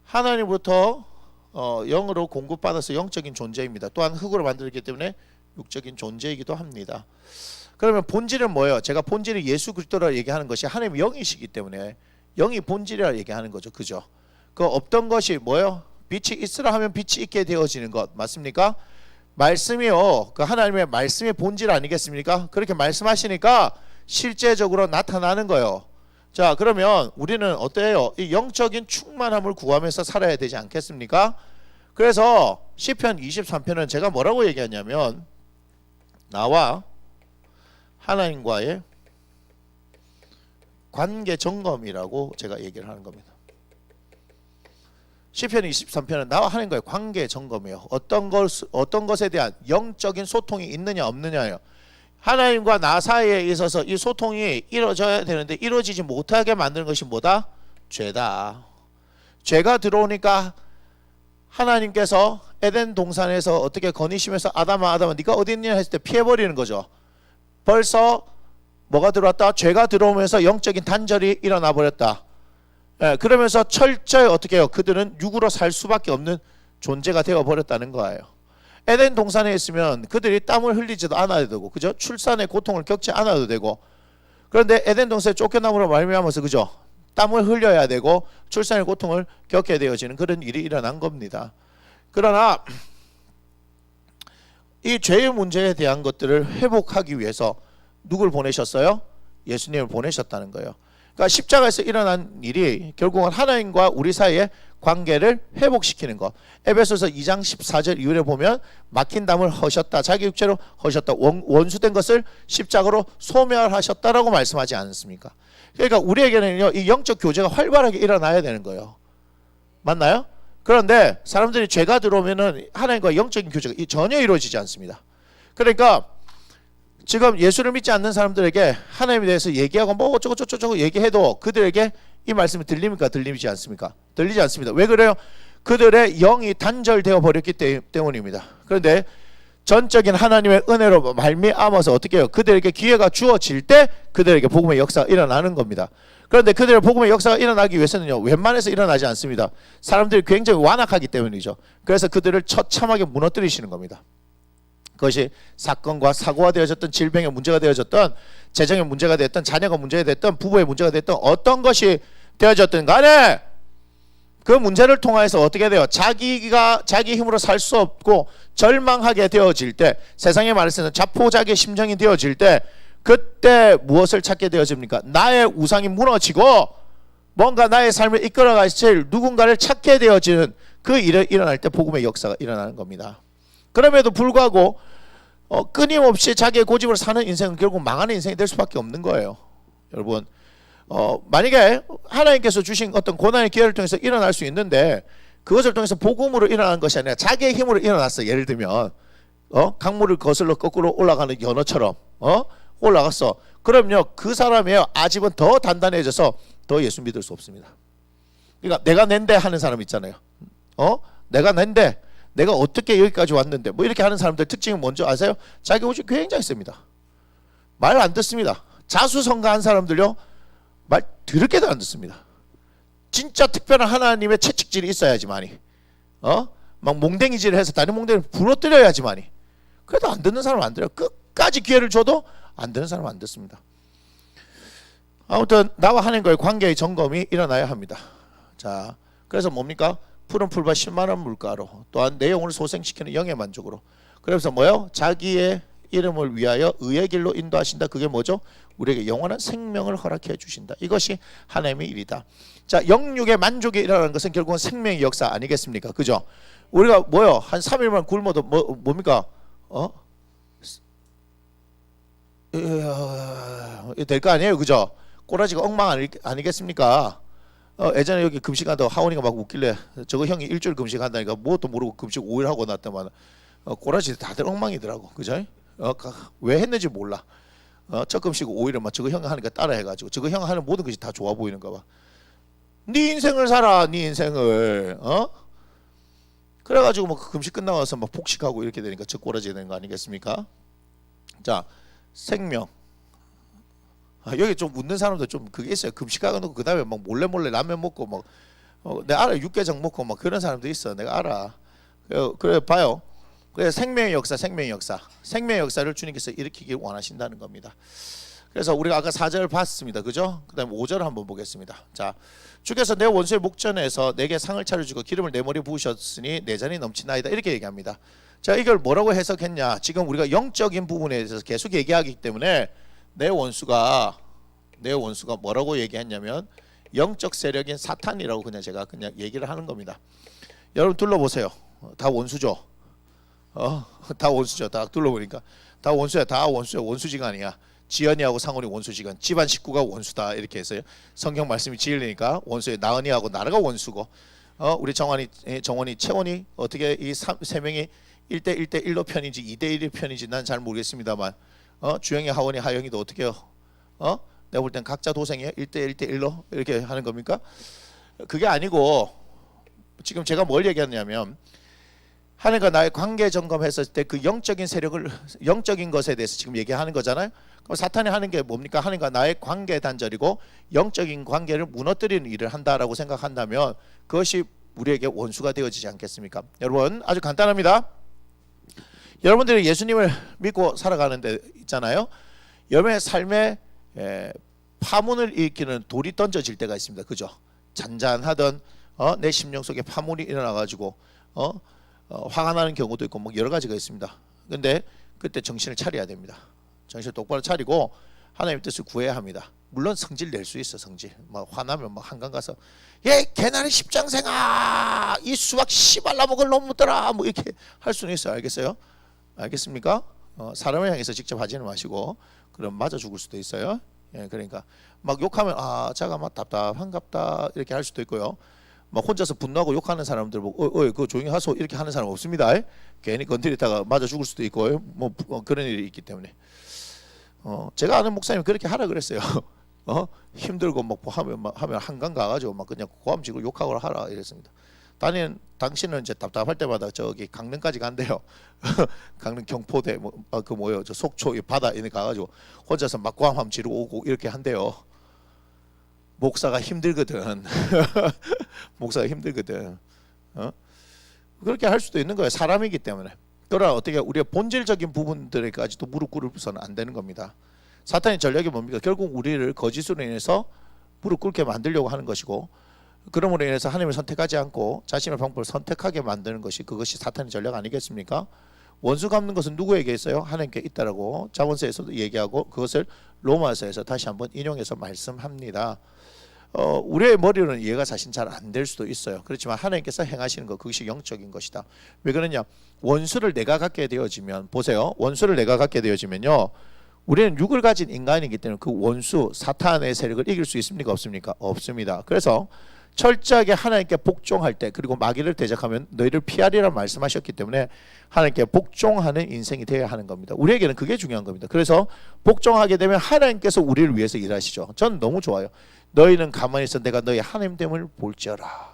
하나님으로부터 영으로 공급받아서 영적인 존재입니다. 또한 흙으로 만들었기 때문에 육적인 존재이기도 합니다. 그러면 본질은 뭐예요? 제가 본질이 예수 그리스도라 얘기하는 것이 하나님이 영이시기 때문에 영이 본질이라 얘기하는 거죠. 그죠? 그 없던 것이 뭐예요? 빛이 있으라 하면 빛이 있게 되어지는 것 맞습니까? 말씀이요, 그 하나님의 말씀의 본질 아니겠습니까? 그렇게 말씀하시니까 실제적으로 나타나는 거예요. 자, 그러면 우리는 어때요? 이 영적인 충만함을 구하면서 살아야 되지 않겠습니까? 그래서 시편 23편은 제가 뭐라고 얘기하냐면 나와 하나님과의 관계 점검이라고 제가 얘기를 하는 겁니다. 시편 23편은 나와 하나님과의 관계 점검이에요. 어떤 것에 대한 영적인 소통이 있느냐 없느냐예요. 하나님과 나 사이에 있어서 이 소통이 이루어져야 되는데 이루어지지 못하게 만드는 것이 뭐다? 죄다. 죄가 들어오니까 하나님께서 에덴 동산에서 어떻게 거니시면서 아담아 네가 어디 있냐 했을 때 피해버리는 거죠. 벌써 뭐가 들어왔다? 죄가 들어오면서 영적인 단절이 일어나 버렸다. 예, 그러면서 철저히 어떻게 해요? 그들은 육으로 살 수밖에 없는 존재가 되어 버렸다는 거예요. 에덴 동산에 있으면 그들이 땀을 흘리지도 않아도 되고, 그죠? 출산의 고통을 겪지 않아도 되고. 그런데 에덴 동산에 쫓겨남으로 말미암아서, 그죠? 땀을 흘려야 되고 출산의 고통을 겪게 되어지는 그런 일이 일어난 겁니다. 그러나 이 죄의 문제에 대한 것들을 회복하기 위해서 누굴 보내셨어요? 예수님을 보내셨다는 거예요. 그러니까 십자가에서 일어난 일이 결국은 하나님과 우리 사이의 관계를 회복시키는 것. 에베소서 2장 14절 이후에 보면 막힌 담을 허셨다. 자기 육체로 허셨다. 원수된 것을 십자가로 소멸하셨다라고 말씀하지 않습니까? 그러니까 우리에게는요, 이 영적 교제가 활발하게 일어나야 되는 거예요. 맞나요? 그런데 사람들이 죄가 들어오면은 하나님과 영적인 교제가 전혀 이루어지지 않습니다. 그러니까 지금 예수를 믿지 않는 사람들에게 하나님에 대해서 얘기하고 뭐 어쩌고 얘기해도 그들에게 이 말씀이 들립니까? 들리지 않습니까? 들리지 않습니다. 왜 그래요? 그들의 영이 단절되어 버렸기 때문입니다. 그런데 전적인 하나님의 은혜로 말미암아서 어떻게 해요? 그들에게 기회가 주어질 때 그들에게 복음의 역사가 일어나는 겁니다. 그런데 그들의 복음의 역사가 일어나기 위해서는요, 웬만해서 일어나지 않습니다. 사람들이 굉장히 완악하기 때문이죠. 그래서 그들을 처참하게 무너뜨리시는 겁니다. 그것이 사건과 사고가 되어졌던, 질병의 문제가 되어졌던, 재정의 문제가 됐던, 자녀가 문제가 됐던, 부부의 문제가 됐던, 어떤 것이 되어졌든 간에 그 문제를 통해서 어떻게 돼요? 자기가 자기 힘으로 살 수 없고 절망하게 되어질 때, 세상의 말을 쓰는 자포자기의 심정이 되어질 때, 그때 무엇을 찾게 되어집니까? 나의 우상이 무너지고 뭔가 나의 삶을 이끌어가실 누군가를 찾게 되어지는 그 일이 일어날 때 복음의 역사가 일어나는 겁니다. 그럼에도 불구하고 끊임없이 자기의 고집으로 사는 인생은 결국 망하는 인생이 될 수밖에 없는 거예요. 여러분, 만약에 하나님께서 주신 어떤 고난의 기회를 통해서 일어날 수 있는데 그것을 통해서 복음으로 일어나는 것이 아니라 자기의 힘으로 일어났어. 예를 들면 강물을 거슬러 거꾸로 올라가는 연어처럼 올라갔어. 그럼요, 그 사람의 아집은 더 단단해져서 더 예수 믿을 수 없습니다. 그러니까 내가 낸데 하는 사람 있잖아요. 내가 낸데, 내가 어떻게 여기까지 왔는데, 뭐 이렇게 하는 사람들 특징이 뭔지 아세요? 자기 고집이 굉장히 셉니다. 말 안 듣습니다. 자수성가한 사람들요, 말 더럽게도 안 듣습니다. 진짜 특별한 하나님의 채찍질이 있어야지만이, 막 몽댕이질을 해서 다른 몽댕이를 부러뜨려야지만이. 그래도 안 듣는 사람은 안 들어요. 끝까지 기회를 줘도 안 듣는 사람은 안 듣습니다. 아무튼 나와 하나님과의 관계의 점검이 일어나야 합니다. 자, 그래서 뭡니까? 푸른 풀과 실만한 물가로, 또한 내 영혼을 소생시키는 영의 만족으로. 그래서 뭐요? 자기의 이름을 위하여 의의 길로 인도하신다. 그게 뭐죠? 우리에게 영원한 생명을 허락해 주신다. 이것이 하나님의 일이다. 자, 영육의 만족이 일어나는 것은 결국은 생명의 역사 아니겠습니까? 그죠? 우리가 뭐요? 한 3일만 굶어도 뭡니까? 될 거 아니에요, 그죠? 꼬라지가 엉망 아니겠습니까? 예전에 여기 금식한다고 하원이가 막 웃길래 저거 형이 일주일 금식한다니까 뭣도 모르고 금식 5일 하고 났더만 꼬라지 다들 엉망이더라고, 그죠? 왜 했는지 몰라. 첫 금식 5일을 막 저거 형이 하니까 따라 해가지고 저거 형 하는 모든 것이 다 좋아 보이는가 봐. 네 인생을 살아, 네 인생을. 그래가지고 뭐 금식 끝나서 막 폭식하고 이렇게 되니까 저 꼬라지 되는 거 아니겠습니까? 자, 생명. 여기 좀 웃는 사람들 좀 그게 있어요. 금식하고 그 다음에 막 몰래 라면 먹고 막 내가 알아, 육개장 먹고 막 그런 사람도 있어. 내가 알아. 그래 봐요. 그래서 생명의 역사를 주님께서 일으키길 원하신다는 겁니다. 그래서 우리가 아까 4절 봤습니다, 그죠? 그 다음에 5절 한번 보겠습니다. 자, 주께서 내 원수의 목전에서 내게 상을 차려주고 기름을 내 머리에 부으셨으니 내 잔이 넘치나이다. 이렇게 얘기합니다. 자, 이걸 뭐라고 해석했냐? 지금 우리가 영적인 부분에 대해서 계속 얘기하기 때문에 내 원수가 뭐라고 얘기했냐면 영적 세력인 사탄이라고 그냥 얘기를 하는 겁니다. 여러분 둘러보세요. 다 원수죠. 다 원수죠. 다 둘러보니까 다 원수야. 다 원수야. 원수지간이야. 지연이하고 상원이 원수지간. 집안 식구가 원수다. 이렇게 해서요. 성경 말씀이 지으려니까 원수에 나은이하고 나라가 원수고, 우리 정원이, 채원이 어떻게 이 세 명이 1대1로 편인지 2대1의 편인지 난 잘 모르겠습니다만 주영이 하원이 하영이도 어떻게 해요? 내가 볼 땐 각자 도생이에요. 1대1 1대1로 이렇게 하는 겁니까? 그게 아니고 지금 제가 뭘 얘기하냐면 하나님과 나의 관계 점검했을 때 그 영적인 세력을 영적인 것에 대해서 지금 얘기하는 거잖아요. 그럼 사탄이 하는 게 뭡니까? 하나님과 나의 관계 단절이고 영적인 관계를 무너뜨리는 일을 한다라고 생각한다면 그것이 우리에게 원수가 되어지지 않겠습니까? 여러분 아주 간단합니다. 여러분들이 예수님을 믿고 살아가는데 있잖아요. 여러분의 삶에 파문을 일으키는 돌이 던져질 때가 있습니다. 그죠? 잔잔하던 내 심령 속에 파문이 일어나가지고 화가 나는 경우도 있고 뭐 여러 가지가 있습니다. 근데 그때 정신을 차려야 됩니다. 정신을 똑바로 차리고 하나님의 뜻을 구해야 합니다. 물론 성질 낼 수 있어. 성질 막 화나면 막 한강 가서 개나리 십장생아 이 수박 씨발라 먹을 놈들아 뭐 이렇게 할 수는 있어요. 알겠어요? 알겠습니까? 사람을 향해서 직접 하지는 마시고 그럼 맞아 죽을 수도 있어요. 그러니까 막 욕하면 자가 막 답답한갑다 이렇게 할 수도 있고요. 막 혼자서 분노하고 욕하는 사람들 보고 그거 조용히 하소 이렇게 하는 사람 없습니다. 괜히 건드리다가 맞아 죽을 수도 있고 뭐 그런 일이 있기 때문에 제가 아는 목사님 그렇게 하라 그랬어요. 힘들고 막 하면 한강 가가지고 막 그냥 고함지고 욕하고 하라 이랬습니다. 당신은 이제 답답할 때마다 저기 강릉까지 간대요. 강릉 경포대 저 속초 바다 이렇게 가가지고 혼자서 막 고함 지르고 오고 이렇게 한대요. 목사가 힘들거든. 목사가 힘들거든. 그렇게 할 수도 있는 거예요. 사람이기 때문에. 그러나 어떻게 우리의 본질적인 부분들에까지도 무릎 꿇어서는 안 되는 겁니다. 사탄의 전략이 뭡니까? 결국 우리를 거짓으로 인해서 무릎 꿇게 만들려고 하는 것이고 그러므로 인해서 하나님을 선택하지 않고 자신의 방법을 선택하게 만드는 것이 그것이 사탄의 전략 아니겠습니까? 원수 갚는 것은 누구에게 있어요? 하나님께 있다라고 잠언서에서도 얘기하고 그것을 로마서에서 다시 한번 인용해서 말씀합니다. 우리의 머리로는 이해가 사실 잘 안 될 수도 있어요. 그렇지만 하나님께서 행하시는 것 그것이 영적인 것이다. 왜 그러냐? 원수를 내가 갖게 되어지면 보세요. 원수를 내가 갖게 되어지면요. 우리는 육을 가진 인간이기 때문에 그 원수 사탄의 세력을 이길 수 있습니까? 없습니까? 없습니다. 그래서 철저하게 하나님께 복종할 때 그리고 마귀를 대적하면 너희를 피하리라 말씀하셨기 때문에 하나님께 복종하는 인생이 되어야 하는 겁니다. 우리에게는 그게 중요한 겁니다. 그래서 복종하게 되면 하나님께서 우리를 위해서 일하시죠. 전 너무 좋아요. 너희는 가만히 있어 내가 너희 하나님됨을 볼지어라.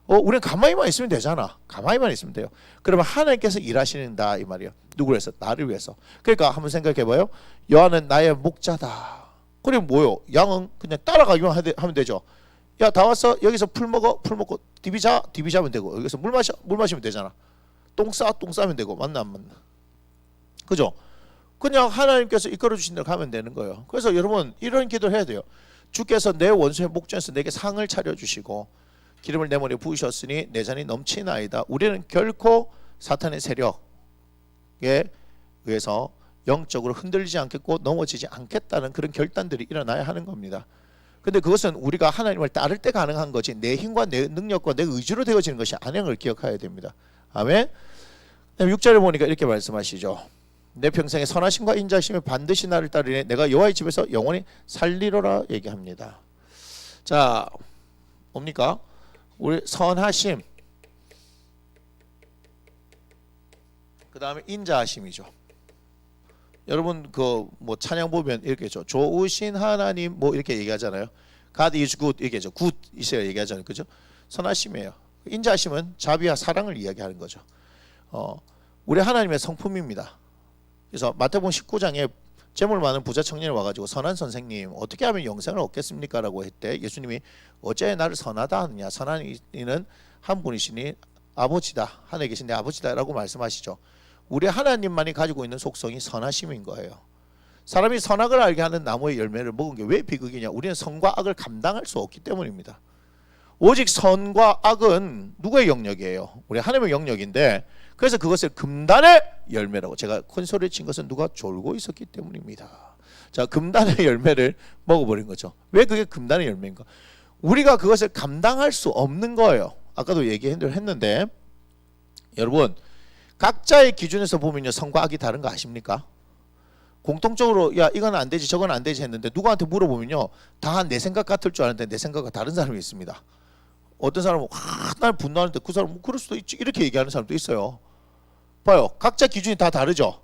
우리는 가만히만 있으면 되잖아. 가만히만 있으면 돼요. 그러면 하나님께서 일하시는다 이 말이에요. 누구를 위해서? 나를 위해서. 그러니까 한번 생각해봐요. 여호와는 나의 목자다. 그리고 뭐요? 양은 그냥 따라가기만 하면 되죠. 야 다 왔어? 여기서 풀 먹어? 풀 먹고 디비 자면 되고 여기서 물 마시면 되잖아. 똥 싸면 되고 맞나 안 맞나? 그죠? 그냥 하나님께서 이끌어 주신 대로 가면 되는 거예요. 그래서 여러분 이런 기도를 해야 돼요. 주께서 내 원수의 목전에서 내게 상을 차려주시고 기름을 내 머리에 부으셨으니 내 잔이 넘치나이다. 우리는 결코 사탄의 세력에 의해서 영적으로 흔들리지 않겠고 넘어지지 않겠다는 그런 결단들이 일어나야 하는 겁니다. 근데 그것은 우리가 하나님을 따를 때 가능한 거지 내 힘과 내 능력과 내 의지로 되어지는 것이 아닌 걸 기억해야 됩니다. 아멘. 6절을 보니까 이렇게 말씀하시죠. 내 평생에 선하심과 인자심이 반드시 나를 따르니 내가 여호와의 집에서 영원히 살리로라 얘기합니다. 자, 뭡니까? 우리 선하심, 그 다음에 인자하심이죠. 여러분 그 뭐 찬양 보면 이렇게죠. 좋으신 하나님 뭐 이렇게 얘기하잖아요. God is good 이게죠. good 이세요 얘기하잖아요. 그죠? 선하심이에요. 인자하심은 자비와 사랑을 이야기하는 거죠. 우리 하나님의 성품입니다. 그래서 마태복음 19장에 재물 많은 부자 청년이 와가지고 선한 선생님 어떻게 하면 영생을 얻겠습니까? 라고 했대. 예수님이 어째 나를 선하다 하느냐. 선한 이는 한 분이시니 아버지다. 하늘에 계신 내 아버지다 라고 말씀하시죠. 우리 하나님만이 가지고 있는 속성이 선하심인 거예요. 사람이 선악을 알게 하는 나무의 열매를 먹은 게 왜 비극이냐. 우리는 선과 악을 감당할 수 없기 때문입니다. 오직 선과 악은 누구의 영역이에요? 우리 하나님의 영역인데 그래서 그것을 금단의 열매라고 제가 큰 소리를 친 것은 누가 졸고 있었기 때문입니다. 자, 금단의 열매를 먹어버린 거죠. 왜 그게 금단의 열매인가? 우리가 그것을 감당할 수 없는 거예요. 아까도 얘기했는데 여러분 각자의 기준에서 보면요 선과 악이 다른 거 아십니까? 공통적으로 야 이건 안 되지 저건 안 되지 했는데 누구한테 물어보면요 다 내 생각 같을 줄 아는데 내 생각과 다른 사람이 있습니다. 어떤 사람은 날 분노하는데 그 사람은 그럴 수도 있지 이렇게 얘기하는 사람도 있어요. 봐요. 각자 기준이 다 다르죠.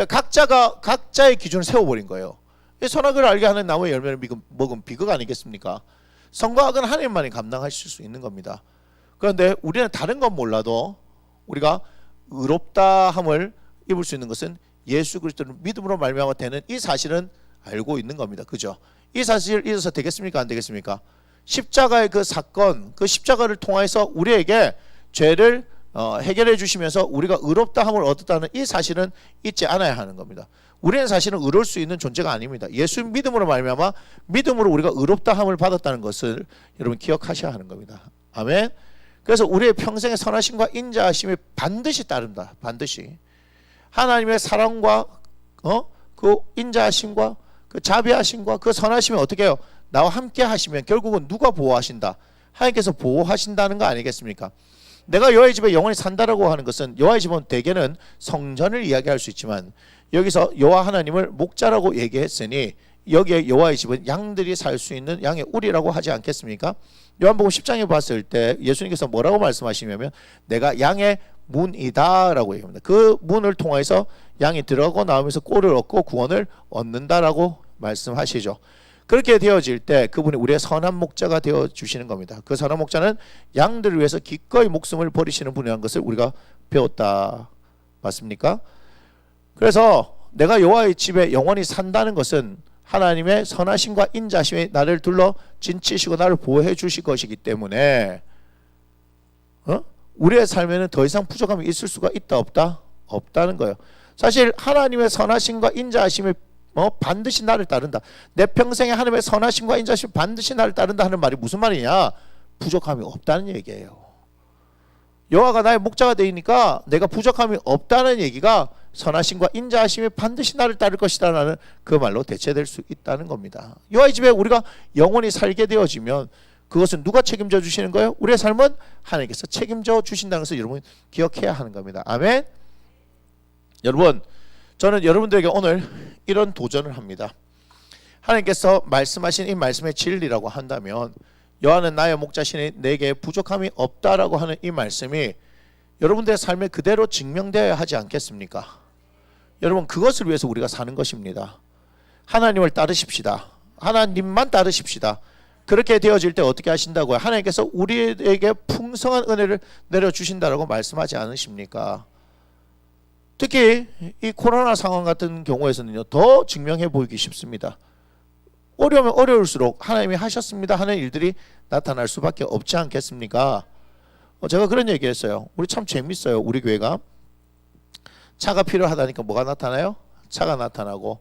각자가 각자의 기준을 세워버린 거예요. 선악을 알게 하는 나무의 열매를 먹으면 비극 아니겠습니까? 선과 악은 하나님만이 감당하실 수 있는 겁니다. 그런데 우리는 다른 건 몰라도 우리가 의롭다함을 입을 수 있는 것은 예수 그리스도를 믿음으로 말미암아 되는 이 사실은 알고 있는 겁니다. 그죠? 이 사실을 잊어서 되겠습니까? 안 되겠습니까? 십자가의 그 사건, 그 십자가를 통해서 우리에게 죄를 해결해 주시면서 우리가 의롭다함을 얻었다는 이 사실은 잊지 않아야 하는 겁니다. 우리는 사실은 의로울 수 있는 존재가 아닙니다. 예수 믿음으로 말미암아 믿음으로 우리가 의롭다함을 받았다는 것을 여러분 기억하셔야 하는 겁니다. 아멘. 그래서 우리의 평생의 선하심과 인자하심이 반드시 따른다. 반드시 하나님의 사랑과 그 인자하심과 그 자비하심과 그 선하심이 어떻게 해요? 나와 함께 하시면 결국은 누가 보호하신다? 하나님께서 보호하신다는 거 아니겠습니까? 내가 여호와의 집에 영원히 산다라고 하는 것은 여호와의 집은 대개는 성전을 이야기할 수 있지만 여기서 여호와 하나님을 목자라고 얘기했으니 여기에 여호와의 집은 양들이 살 수 있는 양의 우리라고 하지 않겠습니까? 요한복음 10장에 봤을 때 예수님께서 뭐라고 말씀하시냐면 내가 양의 문이다 라고 얘기합니다. 그 문을 통해서 양이 들어가고 나오면서 꼴을 얻고 구원을 얻는다라고 말씀하시죠. 그렇게 되어질 때 그분이 우리의 선한 목자가 되어주시는 겁니다. 그 선한 목자는 양들을 위해서 기꺼이 목숨을 버리시는 분이라는 것을 우리가 배웠다. 맞습니까? 그래서 내가 여호와의 집에 영원히 산다는 것은 하나님의 선하심과 인자심이 나를 둘러 진치시고 나를 보호해 주실 것이기 때문에 우리의 삶에는 더 이상 부족함이 있을 수가 있다 없다? 없다는 거예요. 사실 하나님의 선하심과 인자하심이 반드시 나를 따른다. 내 평생에 하나님의 선하심과 인자하심이 반드시 나를 따른다 하는 말이 무슨 말이냐? 부족함이 없다는 얘기예요. 여호와가 나의 목자가 되니까 내가 부족함이 없다는 얘기가 선하심과 인자하심이 반드시 나를 따를 것이다 라는 그 말로 대체될 수 있다는 겁니다. 여호와의 집에 우리가 영원히 살게 되어지면 그것은 누가 책임져 주시는 거예요? 우리의 삶은 하나님께서 책임져 주신다는 것을 여러분 기억해야 하는 겁니다. 아멘. 여러분, 저는 여러분들에게 오늘 이런 도전을 합니다. 하나님께서 말씀하신 이 말씀의 진리라고 한다면 여호와는 나의 목자시니 내게 부족함이 없다라고 하는 이 말씀이 여러분들의 삶에 그대로 증명되어야 하지 않겠습니까? 여러분, 그것을 위해서 우리가 사는 것입니다. 하나님을 따르십시다. 하나님만 따르십시다. 그렇게 되어질 때 어떻게 하신다고요? 하나님께서 우리에게 풍성한 은혜를 내려주신다라고 말씀하지 않으십니까? 특히 이 코로나 상황 같은 경우에서는요, 더 증명해 보이기 쉽습니다. 어려우면 어려울수록 하나님이 하셨습니다 하는 일들이 나타날 수밖에 없지 않겠습니까? 제가 그런 얘기 했어요. 우리 참 재밌어요. 우리 교회가 차가 필요하다니까 뭐가 나타나요? 차가 나타나고,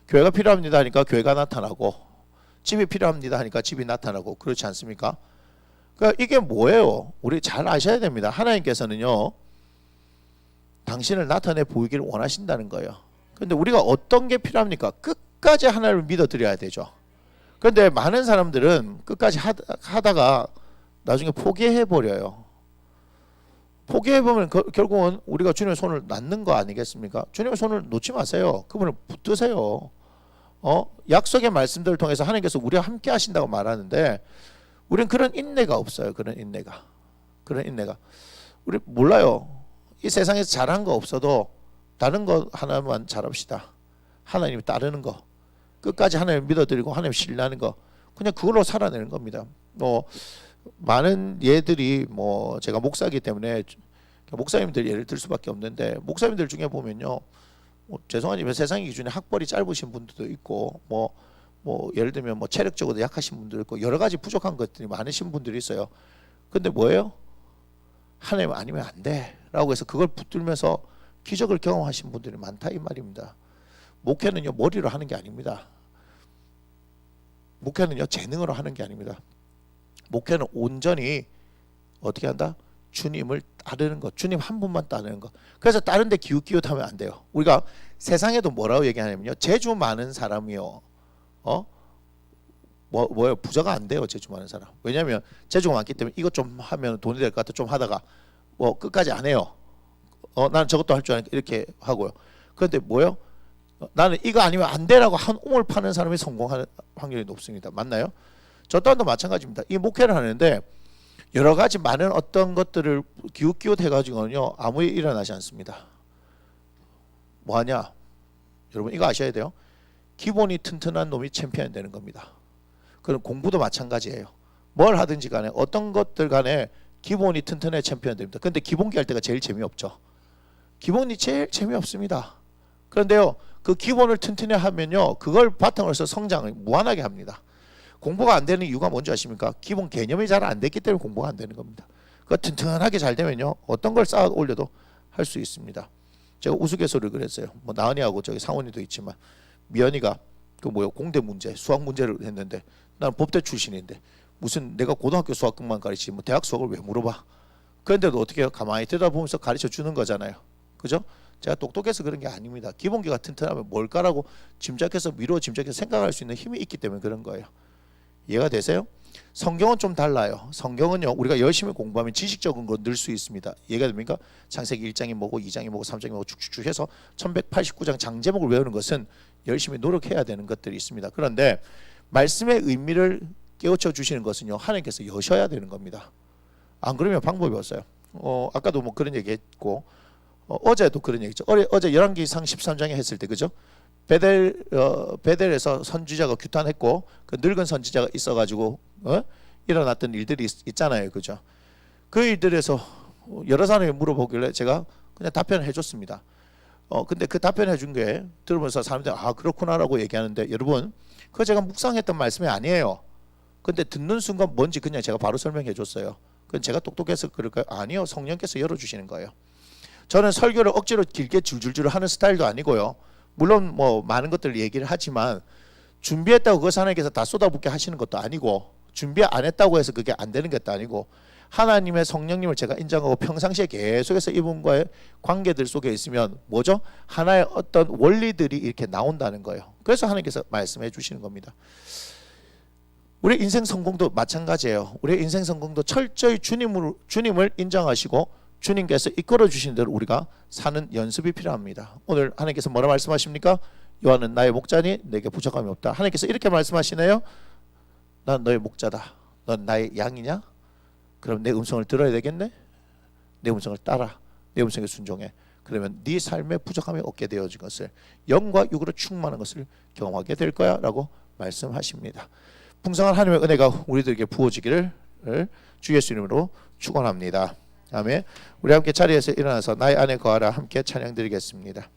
교회가 필요합니다 하니까 교회가 나타나고, 집이 필요합니다 하니까 집이 나타나고, 그렇지 않습니까? 그러니까 이게 뭐예요? 우리 잘 아셔야 됩니다. 하나님께서는요, 당신을 나타내 보이기를 원하신다는 거예요. 그런데 우리가 어떤 게 필요합니까? 끝까지 하나님을 믿어드려야 되죠. 그런데 많은 사람들은 끝까지 하다가 나중에 포기해버려요. 포기해보면 결국은 우리가 주님의 손을 놨는 거 아니겠습니까? 주님의 손을 놓지 마세요. 그분을 붙드세요. 약속의 말씀들을 통해서 하나님께서 우리와 함께 하신다고 말하는데 우리는 그런 인내가 없어요. 그런 인내가. 우리 몰라요. 이 세상에서 잘한 거 없어도 다른 거 하나만 잘합시다. 하나님 따르는 거, 끝까지 하나님 믿어드리고 하나님 신뢰하는 거, 그냥 그걸로 살아내는 겁니다. 많은 예들이 제가 목사이기 때문에 목사님들 예를 들 수밖에 없는데, 목사님들 중에 보면요, 죄송하지만 세상 기준에 학벌이 짧으신 분들도 있고 예를 들면 체력적으로 약하신 분들도 있고 여러 가지 부족한 것들이 많으신 분들이 있어요. 근데 뭐예요? 하나님 아니면 안 돼 라고 해서 그걸 붙들면서 기적을 경험하신 분들이 많다 이 말입니다. 목회는요, 머리로 하는 게 아닙니다. 목회는요, 재능으로 하는 게 아닙니다. 목회는 온전히 어떻게 한다? 주님을 따르는 것, 주님 한 분만 따르는 것. 그래서 다른 데 기웃기웃하면 안 돼요. 우리가 세상에도 뭐라고 얘기하냐면요, 재주 많은 사람이요, 뭐예요? 부자가 안 돼요. 재주 많은 사람. 왜냐하면 재주가 많기 때문에 이것 좀 하면 돈이 될 것 같아 좀 하다가 끝까지 안 해요. 나는 저것도 할 줄 아니까 이렇게 하고요. 그런데 뭐예요? 나는 이거 아니면 안 돼라고 한 옹을 파는 사람이 성공하는 확률이 높습니다. 맞나요? 저 또한도 마찬가지입니다. 이 목회를 하는데 여러 가지 많은 어떤 것들을 기웃기웃 해가지고는요, 아무 일 일어나지 않습니다. 뭐하냐? 여러분 이거 아셔야 돼요. 기본이 튼튼한 놈이 챔피언이 되는 겁니다. 그럼 공부도 마찬가지예요. 뭘 하든지 간에 어떤 것들 간에 기본이 튼튼해 챔피언 됩니다. 근데 기본기 할 때가 제일 재미없죠. 기본이 제일 재미없습니다. 그런데요, 그 기본을 튼튼히 하면요, 그걸 바탕으로 해서 성장을 무한하게 합니다. 공부가 안 되는 이유가 뭔지 아십니까? 기본 개념이 잘 안 됐기 때문에 공부가 안 되는 겁니다. 그 튼튼하게 잘 되면요, 어떤 걸 쌓아 올려도 할 수 있습니다. 제가 우스갯소리를 그랬어요. 뭐 나은이하고 저기 상원이도 있지만 미연이가 그 뭐요 공대 문제, 수학 문제를 했는데 나는 법대 출신인데 무슨 내가 고등학교 수학만 가르치지 뭐 대학 수학을 왜 물어봐? 그런데도 어떻게 해요? 가만히 들여다보면서 가르쳐 주는 거잖아요. 그죠? 제가 똑똑해서 그런 게 아닙니다. 기본기가 튼튼하면 뭘까라고 짐작해서 미루어 짐작해서 생각할 수 있는 힘이 있기 때문에 그런 거예요. 이해가 되세요? 성경은 좀 달라요. 성경은요, 우리가 열심히 공부하면 지식적인 거 늘 수 있습니다. 이해가 됩니까? 창세기 1장이 뭐고 2장이 뭐고 3장이 뭐고 쭉쭉쭉 해서 1189장 장제목을 외우는 것은 열심히 노력해야 되는 것들이 있습니다. 그런데 말씀의 의미를 깨우쳐 주시는 것은요, 하나님께서 여셔야 되는 겁니다. 안 그러면 방법이 없어요. 아까도 뭐 그런 얘기했고 어제도 그런 얘기죠. 어제 열왕기상 13장에 했을 때 그죠? 베델에서 선지자가 규탄했고 그 늙은 선지자가 있어가지고 일어났던 일들이 있잖아요, 그죠? 그 일들에서 여러 사람이 물어보길래 제가 그냥 답변을 해줬습니다. 근데 그 답변해 준 게 들으면서 사람들이 아 그렇구나라고 얘기하는데 여러분 그거 제가 묵상했던 말씀이 아니에요. 근데 듣는 순간 뭔지 그냥 제가 바로 설명해 줬어요. 그건 제가 똑똑해서 그럴까요? 아니요, 성령께서 열어주시는 거예요. 저는 설교를 억지로 길게 줄줄줄 하는 스타일도 아니고요. 물론 뭐 많은 것들을 얘기를 하지만 준비했다고 그것 하나님께서 다 쏟아붓게 하시는 것도 아니고 준비 안 했다고 해서 그게 안 되는 것도 아니고 하나님의 성령님을 제가 인정하고 평상시에 계속해서 이분과의 관계들 속에 있으면 뭐죠? 하나의 어떤 원리들이 이렇게 나온다는 거예요. 그래서 하나님께서 말씀해 주시는 겁니다. 우리 인생 성공도 마찬가지예요. 우리 인생 성공도 철저히 주님을 인정하시고 주님께서 이끌어 주시는 대로 우리가 사는 연습이 필요합니다. 오늘 하나님께서 뭐라 말씀하십니까? 요한은 나의 목자니 내게 부족함이 없다. 하나님께서 이렇게 말씀하시네요. 난 너의 목자다. 넌 나의 양이냐? 그럼 내 음성을 들어야 되겠네? 내 음성을 따라. 내 음성에 순종해. 그러면 네 삶에 부족함이 없게 되어진 것을 영과 육으로 충만한 것을 경험하게 될 거야 라고 말씀하십니다. 풍성한 하나님의 은혜가 우리들에게 부어지기를 주 예수 이름으로 축원합니다. 아멘. 우리 함께 자리에서 일어나서 나의 안에 거하라 함께 찬양 드리겠습니다.